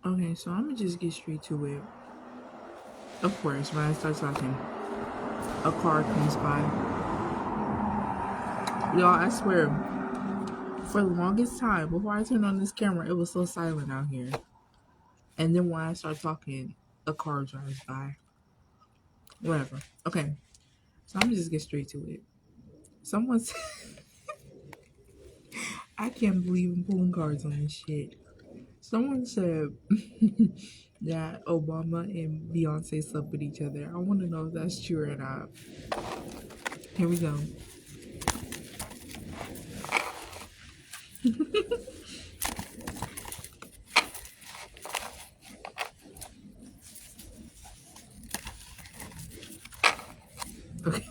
Okay, so I'm gonna just get straight to it. Of course, when I start talking, a car comes by. Y'all, I swear, for the longest time, before I turned on this camera, it was so silent out here. And then when I start talking, a car drives by. Whatever. Okay, so I'm gonna just get straight to it. Someone said, I can't believe I'm pulling cards on this shit. Someone said that Obama and Beyonce slept with each other. I want to know if that's true or not. Here we go. Okay.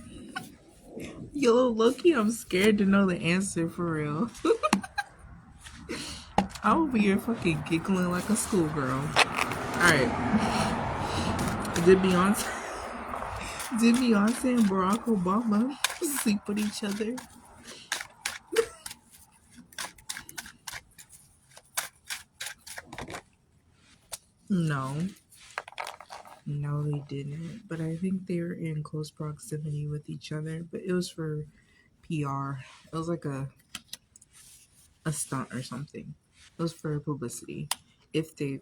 Yo, low-key, I'm scared to know the answer for real. I'm over here fucking giggling like a schoolgirl. Alright. Did Beyonce did Beyonce and Barack Obama sleep with each other? No. No, they didn't. But I think they were in close proximity with each other. But it was for PR. It was like a stunt or something. It was for publicity. If they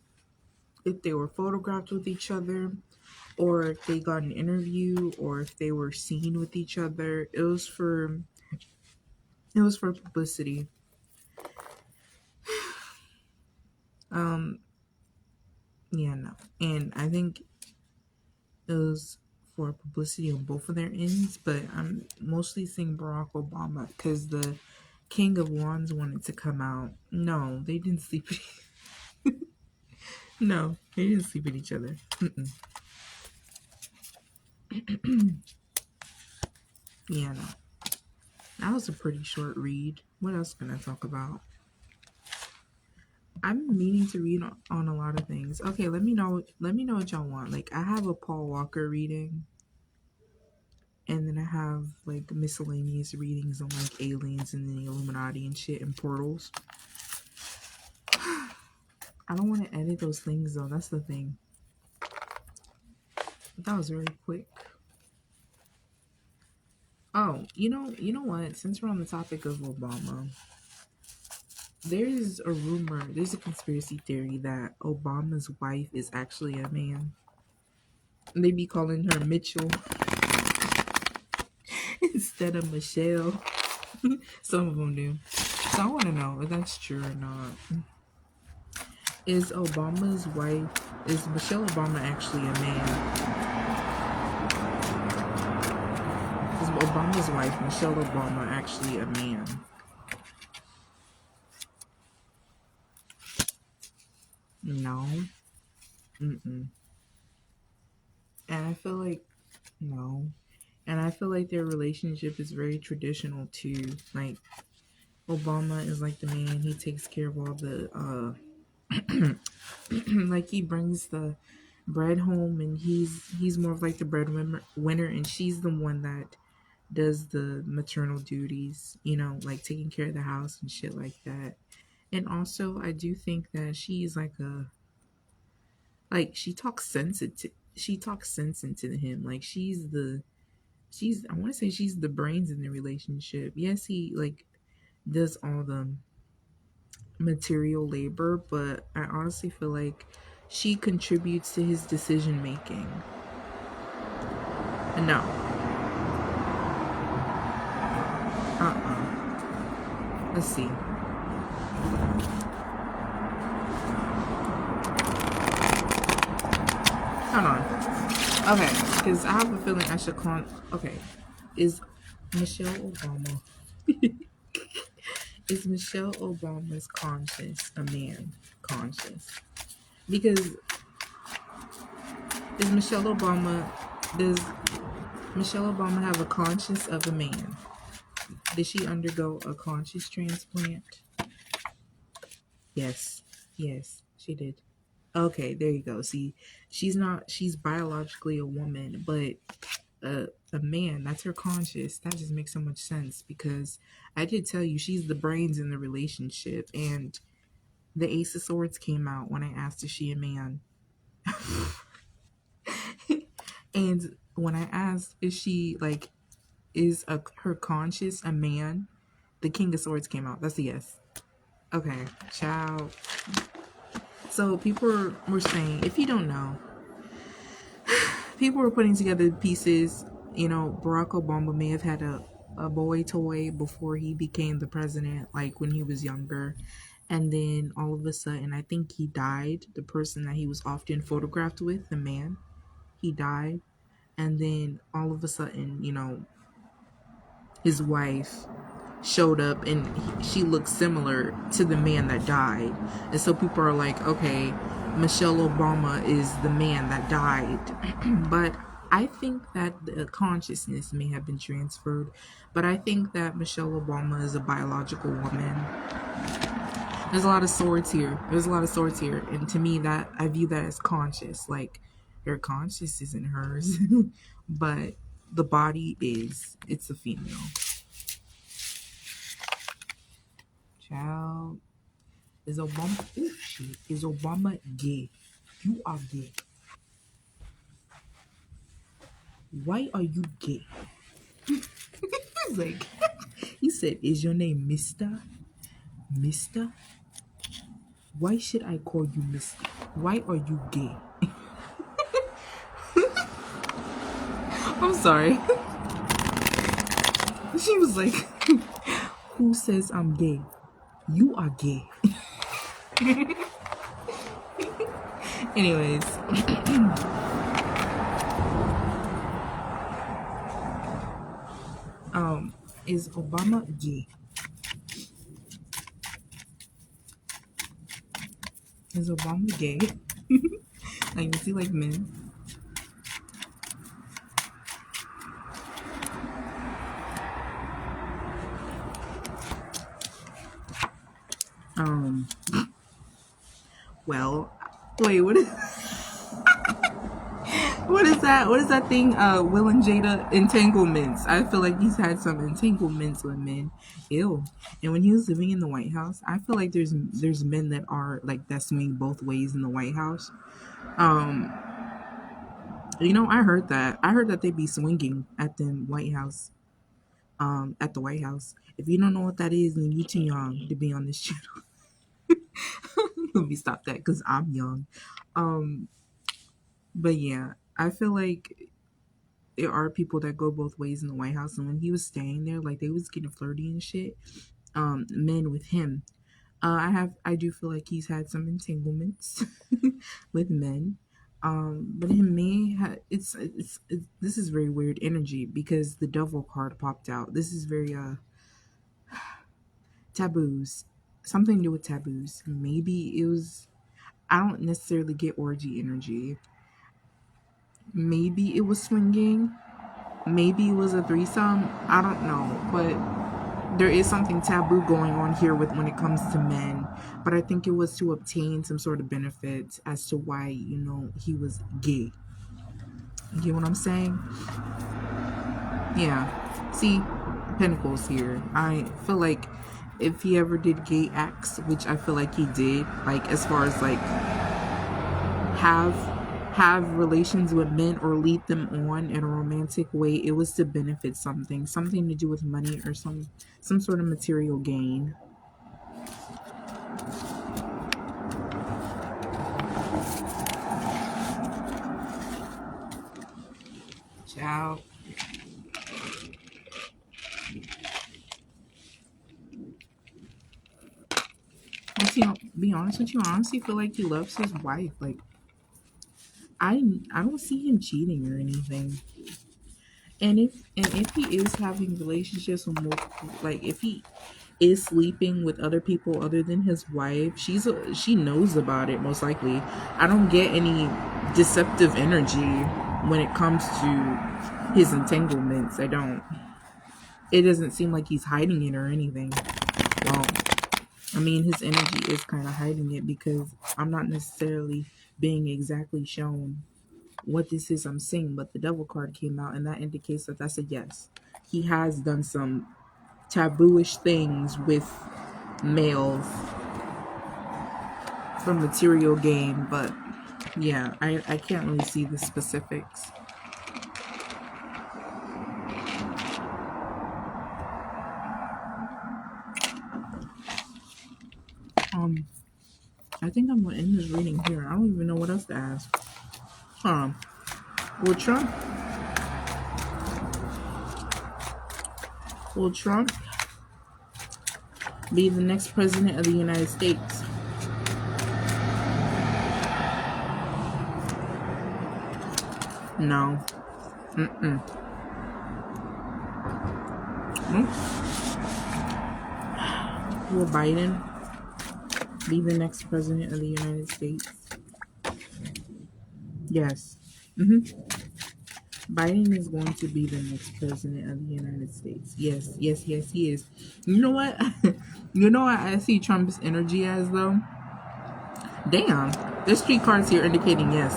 were photographed with each other, or if they got an interview, or if they were seen with each other, it was for publicity. Um, yeah, no, and I think it was for publicity on both of their ends, but I'm mostly saying Barack Obama because the King of Wands wanted to come out. No, they didn't sleep. No, they didn't sleep with each other. Mm-mm. Yeah, no. That was a pretty short read. What else can I talk about? I'm meaning to read on a lot of things. Okay, let me know. Let me know what y'all want. Like, I have a Paul Walker reading, and then I have like miscellaneous readings on like aliens and the Illuminati and shit and portals. I don't want to edit those things though. That's the thing. But that was really quick. Oh, you know what? Since we're on the topic of Obama, there's a rumor, there's a conspiracy theory that Obama's wife is actually a man. They be calling her Mitchell instead of Michelle. Some of them do. So I want to know if that's true or not. Is Obama's wife, is Michelle Obama actually a man? Is Obama's wife, Michelle Obama, actually a man? No. Mm-mm. And I feel like, no. And I feel like their relationship is very traditional too. Like, Obama is like the man, he takes care of all the, like, he brings the bread home, and he's more of like the breadwinner, and she's the one that does the maternal duties, like taking care of the house and shit like that. And also, I do think that she's like she talks sense into him. Like, she's I want to say she's the brains in the relationship. Yes, he like does all the material labor, but I honestly feel like she contributes to his decision making. No. Let's see. Hold on. Okay, because I have a feeling I should Okay, is Michelle Obama is Michelle Obama's conscience a man conscious? Because is Michelle Obama does Michelle Obama have a conscience of a man? Did she undergo a conscious transplant? Yes. Yes, she did. Okay, there you go. See, she's biologically a woman, but a man, that's her conscious. That just makes so much sense because I did tell you she's the brains in the relationship, and The Ace of Swords came out when I asked, is she a man? And when I asked, is she like, her conscious a man? The King of Swords came out. That's a yes. Okay, ciao. So people were saying, if you don't know, people were putting together pieces. You know, Barack Obama may have had a boy toy before he became the president, like when he was younger. And then all of a sudden, I think he died. The person that he was often photographed with, the man, he died. And then all of a sudden, you know, his wife showed up and she looked similar to the man that died. And so people are like, okay, Michelle Obama is the man that died. But I think that the consciousness may have been transferred. But I think that Michelle Obama is a biological woman. There's a lot of swords here. And to me, that I view that as conscious. Like, her conscious isn't hers. But the body is. It's a female. Child. Is Obama... Oh, shit. Is Obama gay? You are gay. Why are you gay? Like, he said, is your name Mr.? Mr.? Why should I call you Mr.? Why are you gay? I'm sorry. She was like, who says I'm gay? You are gay. Anyways. Is Obama gay? Is Obama gay? Like, is he like men? Well, wait, what is what is that? What is that thing? Will and Jada entanglements. I feel like he's had some entanglements with men. Ew. And when he was living in the White House, I feel like there's men that are like that swing both ways in the White House. You know, I heard that they be swinging at the White House. At the White House. If you don't know what that is, then you too young to be on this channel. Let me stop that because I'm young. But yeah, I feel like there are people that go both ways in the White House, and when he was staying there, like, they was getting flirty and shit. Men with him. I do feel like he's had some entanglements with men. But him may it's this is very weird energy because the devil card popped out. This is very taboos. Something to do with taboos. Maybe it was, I don't necessarily get orgy energy. Maybe it was swinging. Maybe it was a threesome. I don't know. But there is something taboo going on here when it comes to men. But I think it was to obtain some sort of benefit as to why, you know, he was gay. You get what I'm saying? Yeah. See, Pentacles here. I feel like if he ever did gay acts, which I feel like he did, like as far as like have relations with men or lead them on in a romantic way, it was to benefit something to do with money or some sort of material gain. Ciao. Be honest with you, I honestly feel like he loves his wife. Like, I don't see him cheating or anything. And if he is having relationships with multiple, like if he is sleeping with other people other than his wife, she knows about it most likely. I don't get any deceptive energy when it comes to his entanglements. I don't. It doesn't seem like he's hiding it or anything. Well, I mean, his energy is kind of hiding it because I'm not necessarily being exactly shown what this is I'm seeing, but the devil card came out and that indicates that that's a yes. He has done some tabooish things with males. for material gain, but yeah, I can't really see the specifics. I think I'm gonna end this reading here. I don't even know what else to ask. Will Trump will Trump be the next president of the United States? No. Will Biden be the next president of the United States? Yes. Biden is going to be the next president of the United States. Yes, he is. You know what? You know what I see Trump's energy as, though? Damn. There's 3 cards here indicating yes.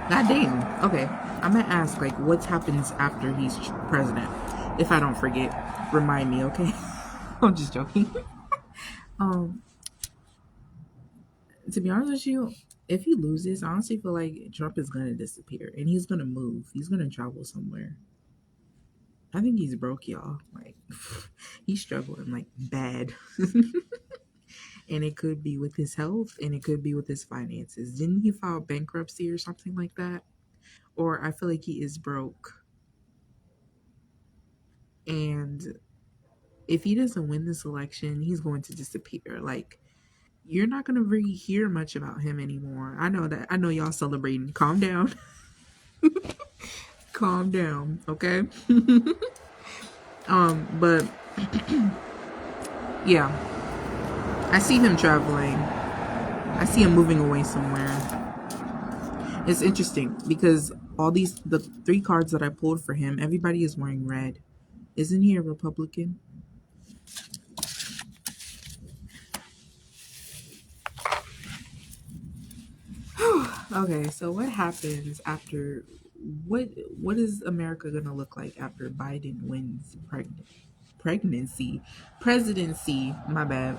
God damn. Okay. I'm going to ask, like, what happens after he's president? If I don't forget, remind me, okay? I'm just joking. To be honest with you, if he loses, I honestly feel like Trump is going to disappear. And he's going to move. He's going to travel somewhere. I think he's broke, y'all. Like, he's struggling, like, bad. And it could be with his health, and it could be with his finances. Didn't he file bankruptcy or something like that? Or I feel like he is broke. And if he doesn't win this election, he's going to disappear. Like, you're not going to really hear much about him anymore. I know y'all celebrating. Calm down. Calm down, okay? But yeah. I see him traveling. I see him moving away somewhere. It's interesting because the 3 cards that I pulled for him, everybody is wearing red. Isn't he a Republican? Okay, so what happens after what is America gonna look like after Biden wins presidency? My bad.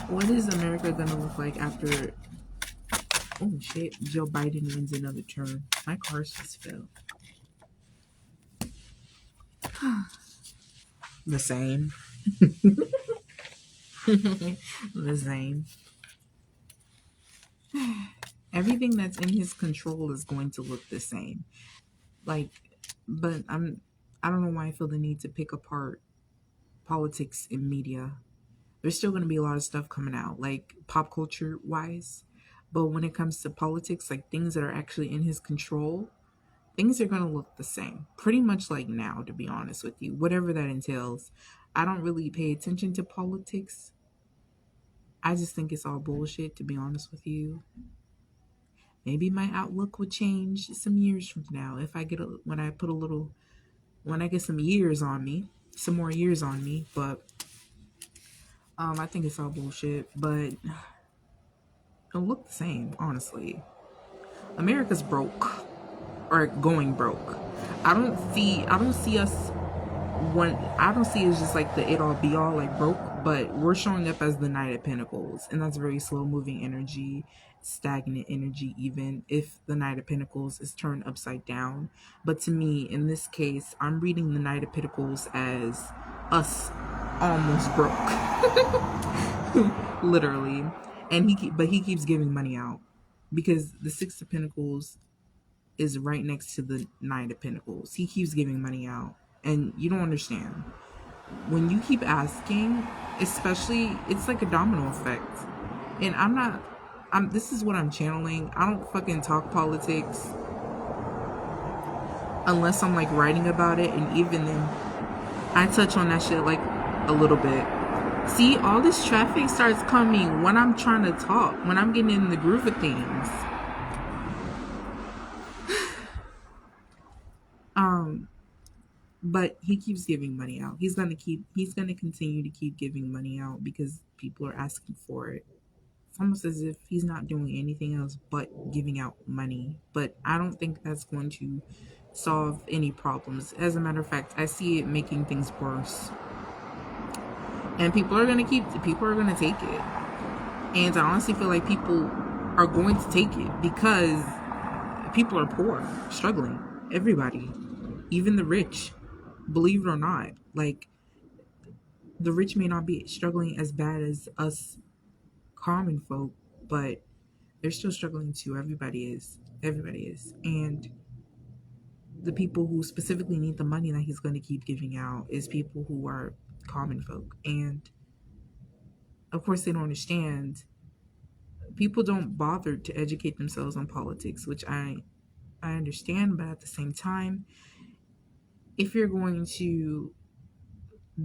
What is America gonna look like after? Oh shit! Joe Biden wins another term. My cards just fell. The same. The same. Everything that's in his control is going to look the same. Like, but I don't know why I feel the need to pick apart politics in media. There's still going to be a lot of stuff coming out, like pop culture wise. But when it comes to politics, like things that are actually in his control, things are going to look the same. Pretty much like now, to be honest with you. Whatever that entails. I don't really pay attention to politics. I just think it's all bullshit, to be honest with you. Maybe my outlook would change some years from now if I get when I get some years on me, some more years on me. But I think it's all bullshit. But it'll look the same, honestly. America's broke or going broke. I don't see us I don't see it as just like the it all be all like broke, but we're showing up as the Knight of Pentacles, and that's very slow moving energy, stagnant energy, even if the Knight of Pentacles is turned upside down. But to me, in this case, I'm reading the Knight of Pentacles as us almost broke. Literally. And he keeps giving money out because the Six of Pentacles is right next to the Nine of Pentacles. He keeps giving money out. And you don't understand. When you keep asking, especially, it's like a domino effect. And this is what I'm channeling. I don't fucking talk politics unless I'm like writing about it. And even then, I touch on that shit like a little bit. See, all this traffic starts coming when I'm trying to talk, when I'm getting in the groove of things. But he keeps giving money out. He's gonna continue to keep giving money out because people are asking for it. It's almost as if he's not doing anything else but giving out money. But I don't think that's going to solve any problems. As a matter of fact, I see it making things worse. And people are going to take it. And I honestly feel like people are going to take it because people are poor, struggling. Everybody, even the rich, believe it or not. Like, the rich may not be struggling as bad as us common folk, but they're still struggling too. Everybody is. Everybody is. And the people who specifically need the money that he's going to keep giving out is people who are common folk. And of course, they don't understand. People don't bother to educate themselves on politics, which I understand, but at the same time, if you're going to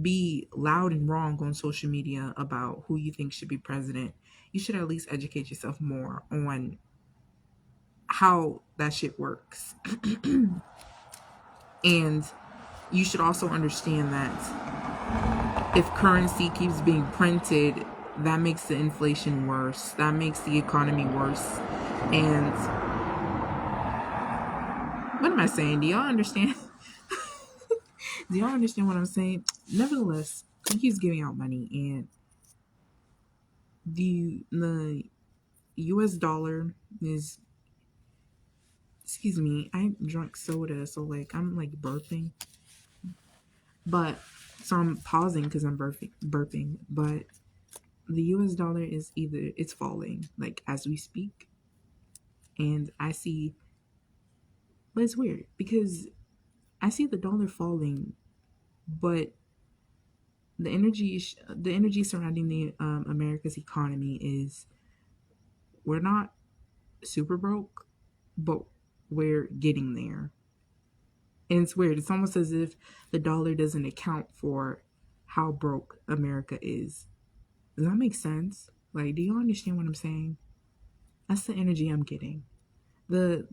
be loud and wrong on social media about who you think should be president, you should at least educate yourself more on how that shit works. And you should also understand that if currency keeps being printed, that makes the inflation worse. That makes the economy worse. And what am I saying? Do y'all understand? Do y'all understand what I'm saying? Nevertheless, he keeps giving out money, and the US dollar is, excuse me, I drank soda, so like I'm like burping. But so I'm pausing because I'm burping. But the US dollar is it's falling like as we speak. And I see, but it's weird because I see the dollar falling, but the energy surrounding the America's economy is, we're not super broke, but we're getting there. And it's weird. It's almost as if the dollar doesn't account for how broke America is. Does that make sense? Like, do you understand what I'm saying? That's the energy I'm getting. The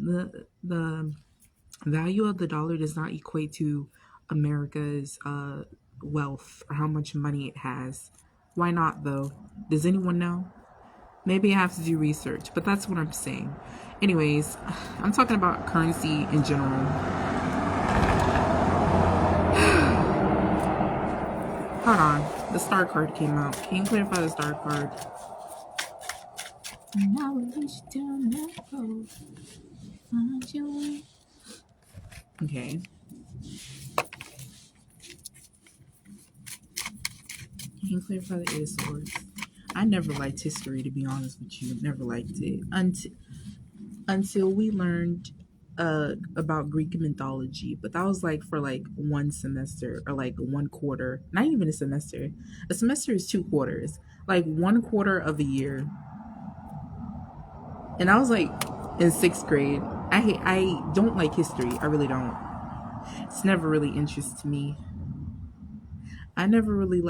value of the dollar does not equate to America's wealth or how much money it has. Why not, though? Does anyone know? Maybe I have to do research, but that's what I'm saying. Anyways, I'm talking about currency in general. Hold on. The star card came out. Can you clarify the star card? Okay. Can you clarify the Eight of Swords? I never liked history, to be honest with you. Never liked it. Until we learned about Greek mythology, but that was like for like one semester or like one quarter. Not even a semester. A semester is 2 quarters. Like 1 quarter of a year. And I was like in 6th grade. I don't like history. I really don't. It's never really interested me. I never really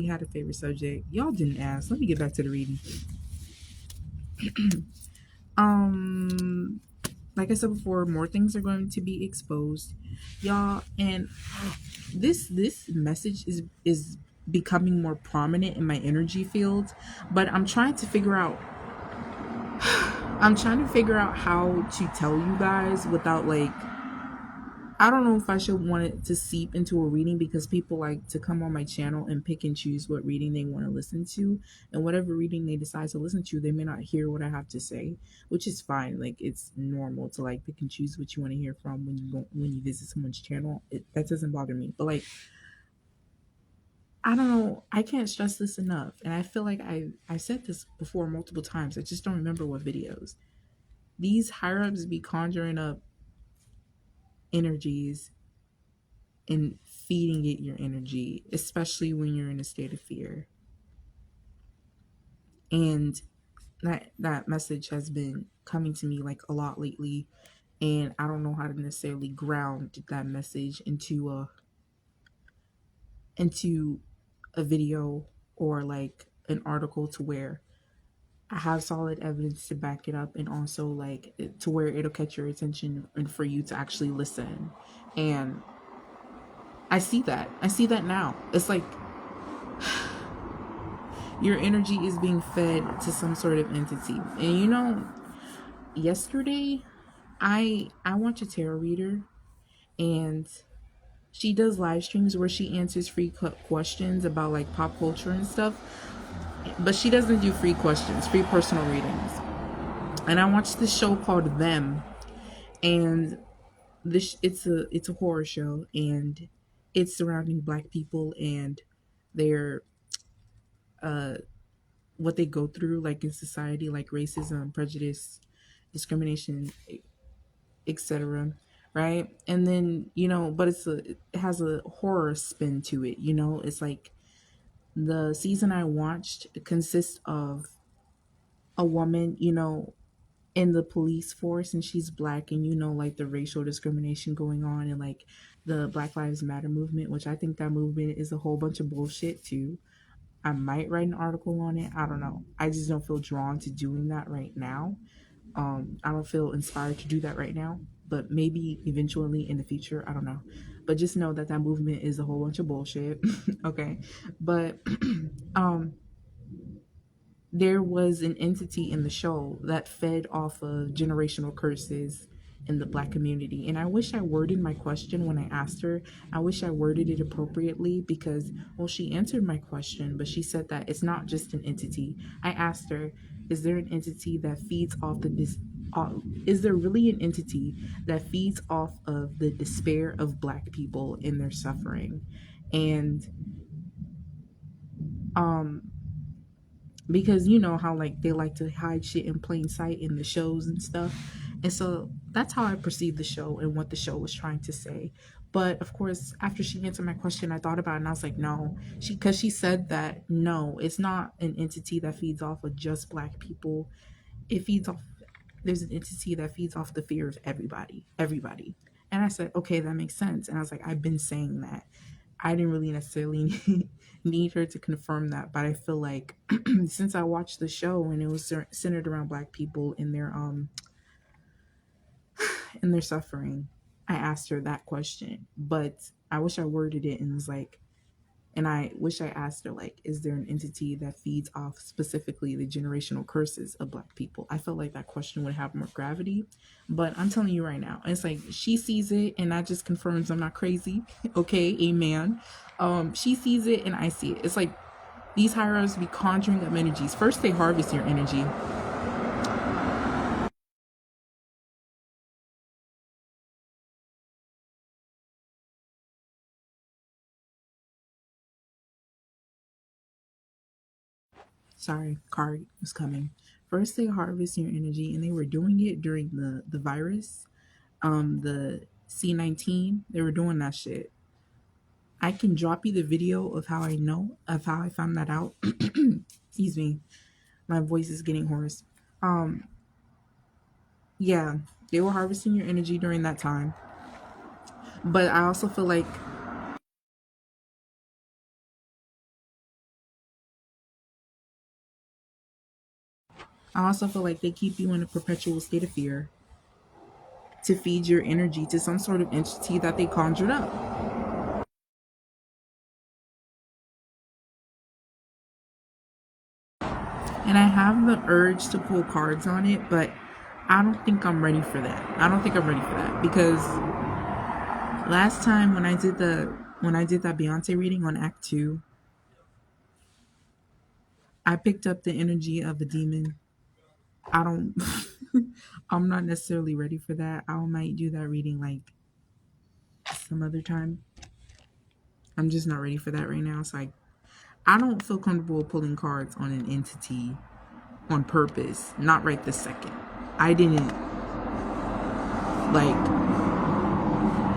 had a favorite subject. Y'all didn't ask. Let me get back to the reading. Like I said before, more things are going to be exposed, y'all, and this message is becoming more prominent in my energy field, but I'm trying to figure out how to tell you guys without, like, I don't know if I should want it to seep into a reading, because people like to come on my channel and pick and choose what reading they want to listen to, and whatever reading they decide to listen to, they may not hear what I have to say, which is fine. Like, it's normal to like pick and choose what you want to hear from when you visit someone's channel. That doesn't bother me. But like, I don't know. I can't stress this enough, and I feel like I said this before multiple times. I just don't remember what videos. These higher ups be conjuring up energies and feeding it your energy, especially when you're in a state of fear. And that message has been coming to me like a lot lately, and I don't know how to necessarily ground that message into a video or like an article to where I have solid evidence to back it up, and also like to where it'll catch your attention and for you to actually listen. And I see that now. It's like your energy is being fed to some sort of entity. And yesterday I watched a tarot reader, and she does live streams where she answers free questions about like pop culture and stuff, but she doesn't do free questions, free personal readings. And I watched this show called Them, and this it's a horror show, and it's surrounding black people and their uh what they go through like in society, like racism, prejudice, discrimination, etc. Right? And then, but it has a horror spin to it. It's like the season I watched consists of a woman, in the police force, and she's black, and like the racial discrimination going on, and like the Black Lives Matter movement, which I think that movement is a whole bunch of bullshit too. I might write an article on it. I don't know. I just don't feel drawn to doing that right now. I don't feel inspired to do that right now, but maybe eventually in the future. I don't know. But just know that that movement is a whole bunch of bullshit. Okay. But um, there was an entity in the show that fed off of generational curses in the black community. And I wish I worded my question when I asked her. I wish I worded it appropriately because, well, she answered my question, but she said that it's not just an entity. I asked her, is there an entity that feeds off is there really an entity that feeds off of the despair of black people in their suffering? And um because you know how like they like to hide shit in plain sight in the shows and stuff. And so that's how I perceived the show and what the show was trying to say. But of course, after she answered my question, I thought about it, and I was like, no, because she said that no, it's not an entity that feeds off of just black people. It feeds off, there's an entity that feeds off the fear of everybody. And I said, okay, that makes sense. And I was like, I've been saying that. I didn't really necessarily need her to confirm that, but I feel like since I watched the show and it was centered around black people in their suffering, I asked her that question. But I wish I worded it and was like, and I wish I asked her, like, is there an entity that feeds off specifically the generational curses of black people? I felt like that question would have more gravity. But I'm telling you right now, it's like she sees it and that just confirms I'm not crazy. Okay, amen. She sees it and I see it. It's like these higher ups be conjuring up energies. First they harvest your energy. Sorry, card was coming. First they harvest your energy, and they were doing it during the virus, the C-19. They were doing that shit. I can drop you the video of how I found that out. Excuse me, my voice is getting hoarse. Um, yeah, they were harvesting your energy during that time, but I also feel like they keep you in a perpetual state of fear to feed your energy to some sort of entity that they conjured up. And I have the urge to pull cards on it, but I don't think I'm ready for that. I don't think I'm ready for that because last time when I did that Beyonce reading on Act 2, I picked up the energy of a demon. I don't I'm not necessarily ready for that. I might do that reading like some other time. I'm just not ready for that right now. So I don't feel comfortable pulling cards on an entity on purpose. Not right this second. I didn't like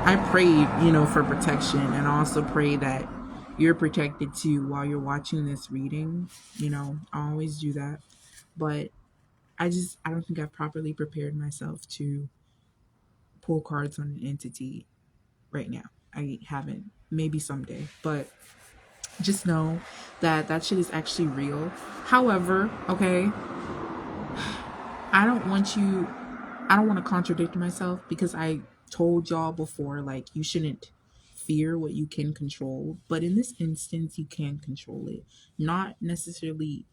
I prayed, for protection, and I also pray that you're protected too while you're watching this reading. I always do that. But I don't think I've properly prepared myself to pull cards on an entity right now. I haven't. Maybe someday. But just know that that shit is actually real. However, okay, I don't want you I don't want to contradict myself because I told y'all before, like, you shouldn't fear what you can control. But in this instance, you can control it. Not necessarily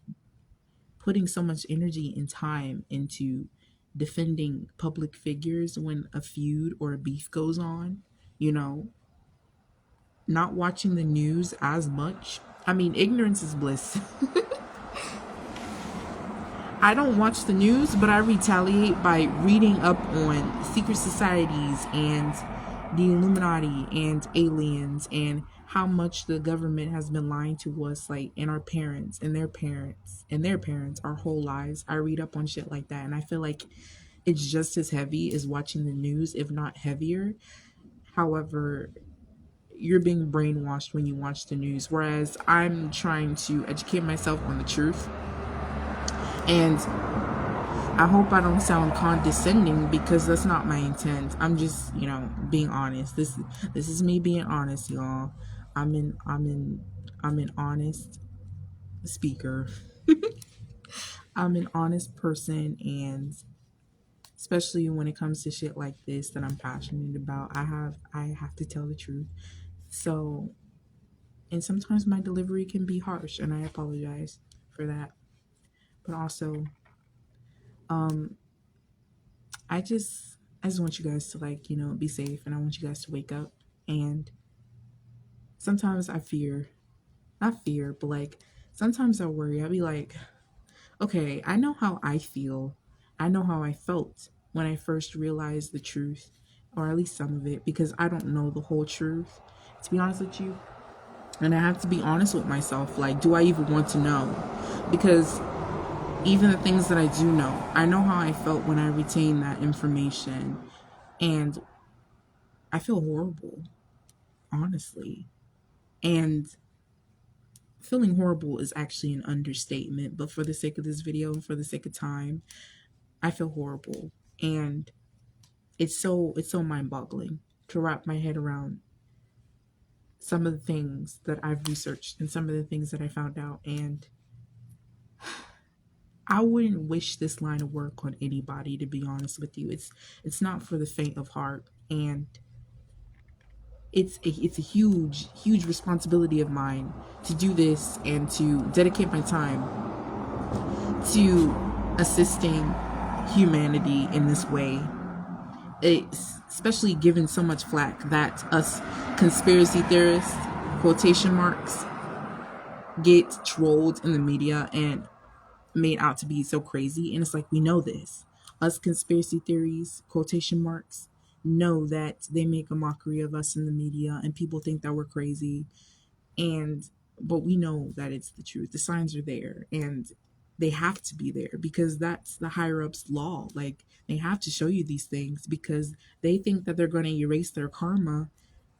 putting so much energy and time into defending public figures when a feud or a beef goes on. you know, not watching the news as much. I mean, ignorance is bliss. I don't watch the news, but I retaliate by reading up on secret societies and the Illuminati and aliens and how much the government has been lying to us, like, and our parents and their parents and their parents our whole lives. I read up on shit like that, and I feel like it's just as heavy as watching the news, if not heavier. However, you're being brainwashed when you watch the news, whereas I'm trying to educate myself on the truth. And I hope I don't sound condescending, because that's not my intent. I'm just, you know, being honest. This is me being honest, y'all. I'm an honest speaker. I'm an honest person, and especially when it comes to shit like this that I'm passionate about, I have to tell the truth. So, and sometimes my delivery can be harsh, and I apologize for that. But also, I just want you guys to, like, you know, be safe, and I want you guys to wake up. And sometimes I not fear, but like sometimes I worry. I'll be like, okay, I know how I feel. I know how I felt when I first realized the truth, or at least some of it, because I don't know the whole truth, to be honest with you. And I have to be honest with myself. Like, do I even want to know? Because even the things that I do know, I know how I felt when I retained that information. And I feel horrible, honestly. And feeling horrible is actually an understatement. But for the sake of this video and for the sake of time, I feel horrible. And it's so mind-boggling to wrap my head around some of the things that I've researched and some of the things that I found out. And I wouldn't wish this line of work on anybody, to be honest with you. It's not for the faint of heart, and it's a huge responsibility of mine to do this and to dedicate my time to assisting humanity in this way. It's especially given so much flack that us conspiracy theorists, quotation marks, get trolled in the media and made out to be so crazy. And it's like, we know this. Us conspiracy theories, quotation marks, know that they make a mockery of us in the media, and people think that we're crazy. But we know that it's the truth. The signs are there, and they have to be there, because that's the higher ups' law. Like, they have to show you these things, because they think that they're going to erase their karma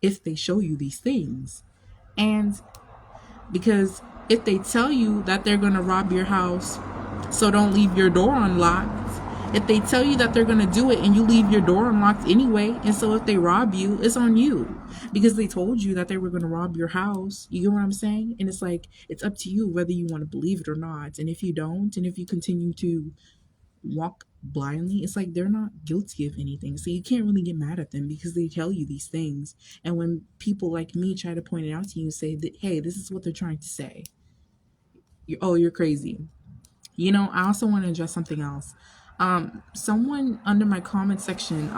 if they show you these things. And because if they tell you that they're going to rob your house, so don't leave your door unlocked. If they tell you that they're going to do it and you leave your door unlocked anyway, and so if they rob you, it's on you, because they told you that they were going to rob your house. You get what I'm saying? And it's like, it's up to you whether you want to believe it or not. And if you don't, and if you continue to walk blindly, it's like they're not guilty of anything. So you can't really get mad at them, because they tell you these things. And when people like me try to point it out to you and say that, hey, this is what they're trying to say, you're crazy. You know, I also want to address something else. Someone under my comment section,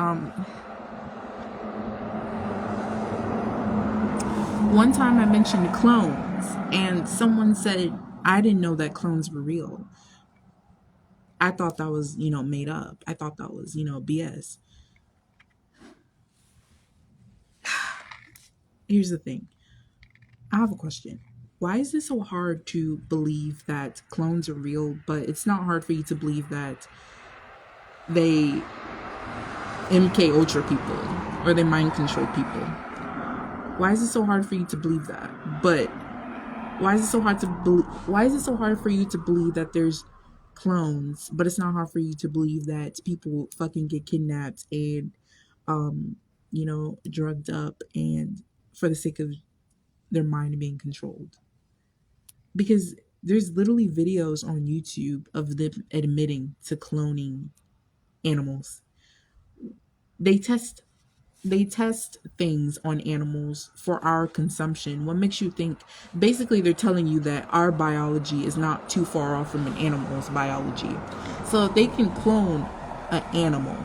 one time I mentioned clones, and someone said, I didn't know that clones were real. I thought that was, made up. I thought that was, BS. Here's the thing. I have a question. Why is it so hard to believe that clones are real, but it's not hard for you to believe that they MK Ultra people or they mind control people? Why is it so hard for you to believe that? But why is it so hard for you to believe that there's clones, but it's not hard for you to believe that people fucking get kidnapped and drugged up, and for the sake of their mind being controlled? Because there's literally videos on YouTube of them admitting to cloning animals. They test things on animals for our consumption. What makes you think? Basically, they're telling you that our biology is not too far off from an animal's biology. So if they can clone an animal,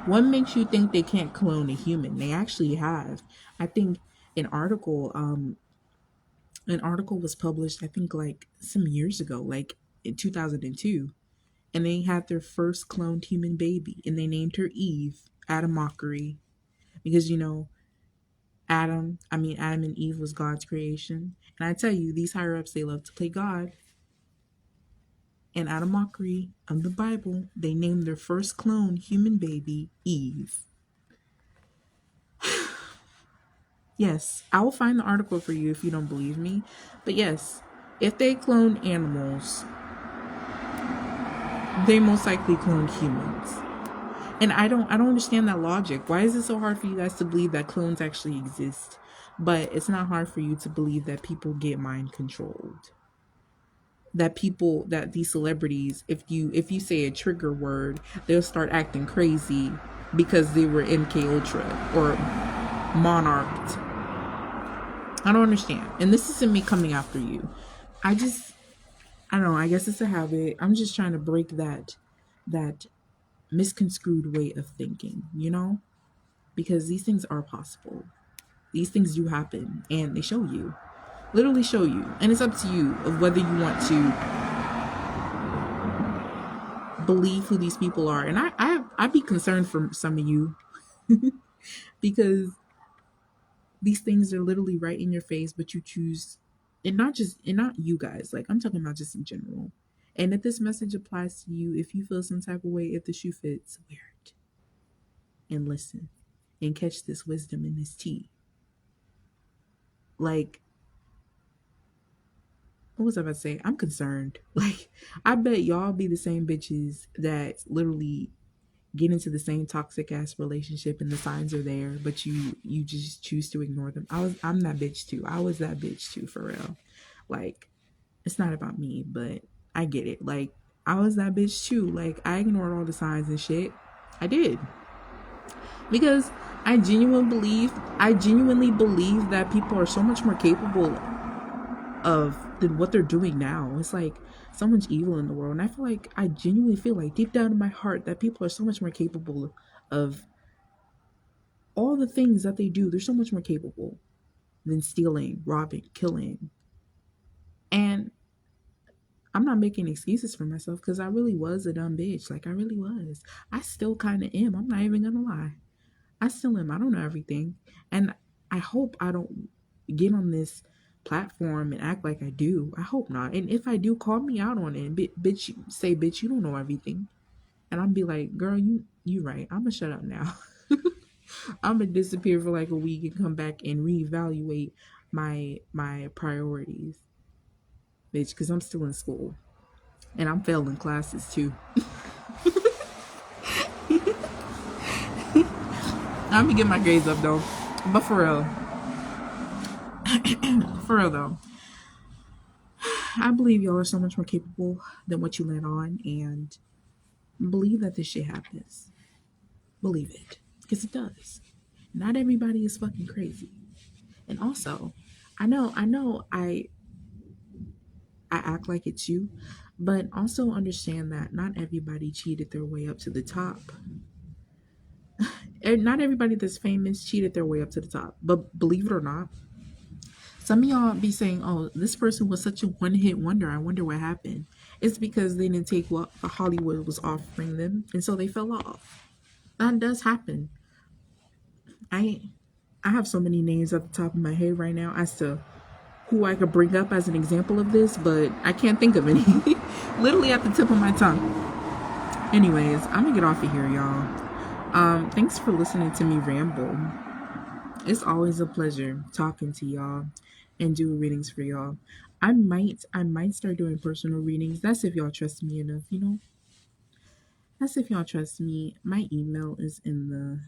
What makes you think they can't clone a human? They actually have. I think an article, an article was published, I think like some years ago, like in 2002, and they had their first cloned human baby, and they named her Eve out of mockery because Adam and Eve was God's creation, and I tell you, these higher ups, they love to play God, and out of mockery of the Bible, they named their first cloned human baby Eve. Yes, I will find the article for you if you don't believe me. But yes, if they clone animals, they most likely cloned humans. And I don't understand that logic. Why is it so hard for you guys to believe that clones actually exist? But it's not hard for you to believe that people get mind controlled. That these celebrities, if you say a trigger word, they'll start acting crazy because they were MK Ultra or monarched. I don't understand. And this isn't me coming after you. I don't know, I guess it's a habit. I'm just trying to break that misconstrued way of thinking, Because these things are possible. These things do happen, and they show you. Literally show you. And it's up to you of whether you want to believe who these people are. And I'd be concerned for some of you because these things are literally right in your face, but you choose, and not you guys, like I'm talking about just in general. And if this message applies to you, if you feel some type of way, if the shoe fits, wear it and listen and catch this wisdom in this tea. Like, what was I about to say? I'm concerned. Like, I bet y'all be the same bitches that literally get into the same toxic ass relationship and the signs are there, but you just choose to ignore them. I'm that bitch too. I was that bitch too, for real. Like, it's not about me, but I get it. Like, I was that bitch too. Like, I ignored all the signs and shit. I did. Because I genuinely believe that people are so much more capable of than what they're doing now. It's like so much evil in the world. And I genuinely feel like deep down in my heart that people are so much more capable of all the things that they do. They're so much more capable than stealing, robbing, killing. And I'm not making excuses for myself because I really was a dumb bitch. Like, I really was. I still kind of am. I'm not even going to lie. I still am. I don't know everything. And I hope I don't get on this platform and act like I do. I hope not. And if I do, call me out on it. Bitch, say, bitch, you don't know everything. And I'll be like, girl, you right. I'm going to shut up now. I'm going to disappear for like a week and come back and reevaluate my priorities. Bitch, because I'm still in school. And I'm failing classes too. I'm gonna get my grades up though. But for real. For real though. I believe y'all are so much more capable than what you let on, and believe that this shit happens. Believe it. Because it does. Not everybody is fucking crazy. And also, I know I act like it's you, but also understand that not everybody cheated their way up to the top. And not everybody that's famous cheated their way up to the top. But believe it or not, some of y'all be saying, oh, this person was such a one-hit wonder. I wonder what happened. It's because they didn't take what Hollywood was offering them, and so they fell off. That does happen. I have so many names at the top of my head right now as to who I could bring up as an example of this, but I can't think of any. Literally at the tip of my tongue. Anyways, I'm gonna get off of here, y'all. Thanks for listening to me ramble. It's always a pleasure talking to y'all and doing readings for y'all. I might start doing personal readings. That's if y'all trust me enough, That's if y'all trust me. My email is in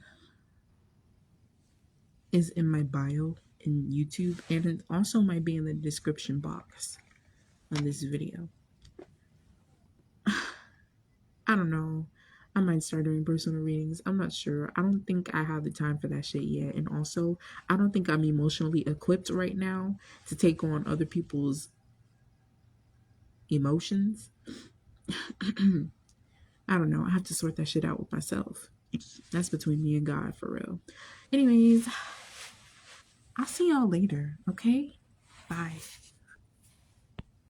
my bio in YouTube, and it also might be in the description box of this video. I don't know. I might start doing personal readings. I'm not sure. I don't think I have the time for that shit yet. And also, I don't think I'm emotionally equipped right now to take on other people's emotions. I don't know. I have to sort that shit out with myself. That's between me and God, for real. Anyways, I'll see y'all later, okay? Bye.